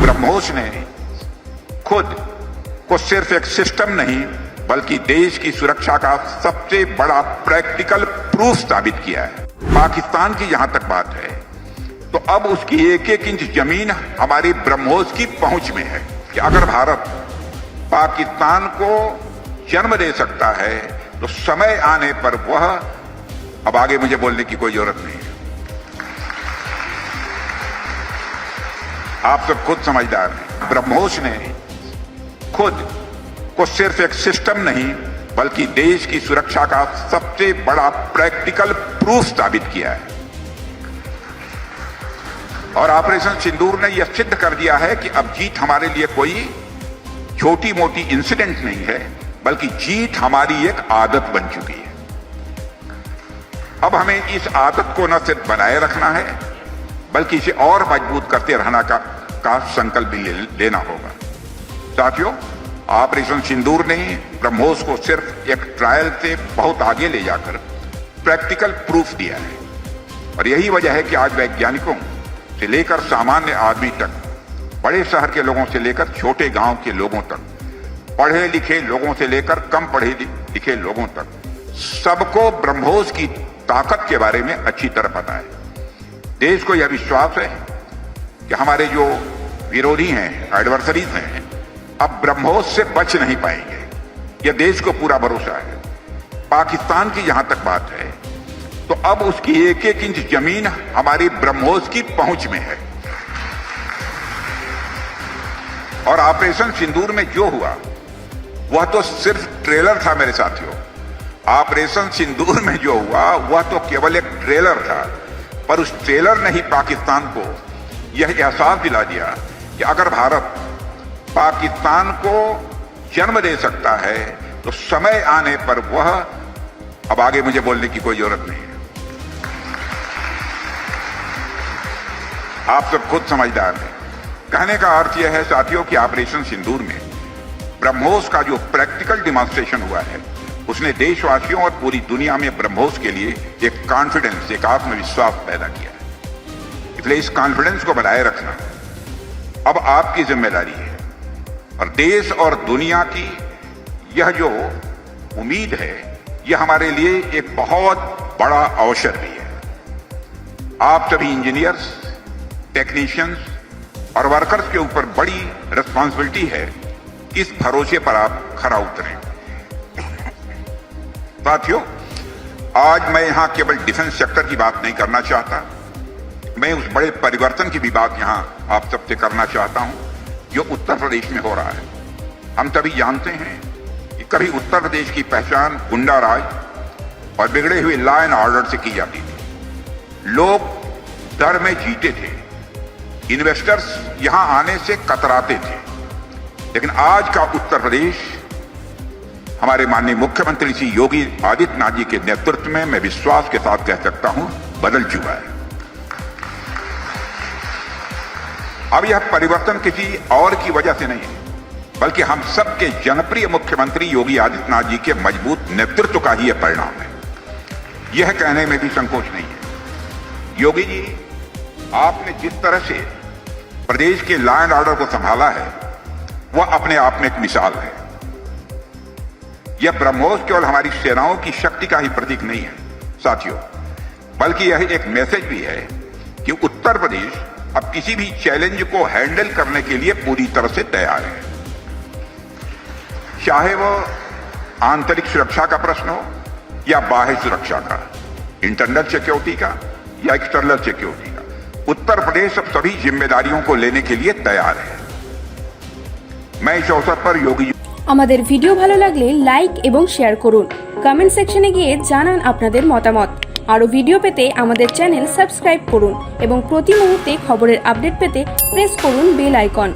ब्रह्मोस ने खुद को सिर्फ एक सिस्टम नहीं बल्कि देश की सुरक्षा का सबसे बड़ा प्रैक्टिकल प्रूफ साबित किया है। पाकिस्तान की जहां तक बात है तो अब उसकी एक एक इंच जमीन हमारी ब्रह्मोस की पहुंच में है कि अगर भारत पाकिस्तान को जन्म दे सकता है तो समय आने पर वह, अब आगे मुझे बोलने की कोई जरूरत नहीं है, आप सब खुद समझदार हैं। ब्रह्मोस ने खुद को सिर्फ एक सिस्टम नहीं बल्कि देश की सुरक्षा का सबसे बड़ा प्रैक्टिकल प्रूफ साबित किया है और ऑपरेशन सिंदूर ने यह सिद्ध कर दिया है कि अब जीत हमारे लिए कोई छोटी मोटी इंसिडेंट नहीं है बल्कि जीत हमारी एक आदत बन चुकी है। अब हमें इस आदत को न सिर्फ बनाए रखना है बल्कि इसे और मजबूत करते रहना का संकल्प भी लेना होगा। साथियों, ऑपरेशन सिंदूर ने ब्रह्मोस को सिर्फ एक ट्रायल से बहुत आगे ले जाकर प्रैक्टिकल प्रूफ दिया है और यही वजह है कि आज वैज्ञानिकों से लेकर सामान्य आदमी तक, बड़े शहर के लोगों से लेकर छोटे गांव के लोगों तक, पढ़े लिखे लोगों से लेकर कम पढ़े लिखे लोगों तक, सबको ब्रह्मोस की ताकत के बारे में अच्छी तरह पता है। देश को यह विश्वास है कि हमारे जो विरोधी हैं, एडवर्सरीज हैं, अब ब्रह्मोस से बच नहीं पाएंगे। यह देश को पूरा भरोसा है। पाकिस्तान की जहां तक बात है तो अब उसकी एक एक इंच जमीन हमारी ब्रह्मोस की पहुंच में है और ऑपरेशन सिंदूर में जो हुआ वह तो सिर्फ ट्रेलर था मेरे साथियों। ऑपरेशन सिंदूर में जो हुआ वह तो केवल एक ट्रेलर था, पर उस ट्रेलर ने ही पाकिस्तान को यह एहसास दिला दिया कि अगर भारत पाकिस्तान को जन्म दे सकता है तो समय आने पर वह, अब आगे मुझे बोलने की कोई जरूरत नहीं है, आप सब खुद समझदार हैं। कहने का अर्थ यह है साथियों कि ऑपरेशन सिंदूर में ब्रह्मोस का जो प्रैक्टिकल डिमॉन्स्ट्रेशन हुआ है उसने देशवासियों और पूरी दुनिया में ब्रह्मोस के लिए एक कॉन्फिडेंस, एक आत्मविश्वास पैदा किया है। इसलिए इस कॉन्फिडेंस को बनाए रखना अब आपकी जिम्मेदारी है और देश और दुनिया की यह जो उम्मीद है यह हमारे लिए एक बहुत बड़ा अवसर भी है। आप सभी इंजीनियर्स, टेक्नीशियंस और वर्कर्स के ऊपर बड़ी रिस्पॉन्सिबिलिटी है, इस भरोसे पर आप खरा उतरें। साथियों, आज मैं यहां केवल डिफेंस सेक्टर की बात नहीं करना चाहता, मैं उस बड़े परिवर्तन की भी बात यहां आप सबसे करना चाहता हूं जो उत्तर प्रदेश में हो रहा है। हम सभी जानते हैं कि कभी उत्तर प्रदेश की पहचान गुंडा राज और बिगड़े हुए लॉ एंड ऑर्डर से की जाती थी। लोग डर में जीते थे, इन्वेस्टर्स यहां आने से कतराते थे, लेकिन आज का उत्तर प्रदेश हमारे माननीय मुख्यमंत्री श्री योगी आदित्यनाथ जी के नेतृत्व में मैं विश्वास के साथ कह सकता हूं बदल चुका है। अब यह परिवर्तन किसी और की वजह से नहीं है बल्कि हम सबके जनप्रिय मुख्यमंत्री योगी आदित्यनाथ जी के मजबूत नेतृत्व का ही यह परिणाम है। यह कहने में भी संकोच नहीं है। योगी जी, आपने जिस तरह से प्रदेश के लॉ एंड ऑर्डर को संभाला है वह अपने आप में एक मिसाल है। यह ब्रह्मोस केवल हमारी सेनाओं की शक्ति का ही प्रतीक नहीं है साथियों, बल्कि यह एक मैसेज भी है कि उत्तर प्रदेश अब किसी भी चैलेंज को हैंडल करने के लिए पूरी तरह से तैयार है। चाहे वो आंतरिक सुरक्षा का प्रश्न हो या बाह्य सुरक्षा का, इंटरनल सिक्योरिटी का या एक्सटर्नल सिक्योरिटी का, उत्तर प्रदेश अब सभी जिम्मेदारियों को लेने के लिए तैयार है। मैं इस अवसर पर योगी আমাদের ভিডিও ভালো লাগলে লাইক এবং শেয়ার করুন, কমেন্ট সেকশনে গিয়ে জানান আপনাদের মতামত। আরো ভিডিও পেতে আমাদের চ্যানেল সাবস্ক্রাইব করুন এবং প্রতি মুহূর্তে খবরের আপডেট পেতে প্রেস করুন বেল আইকন।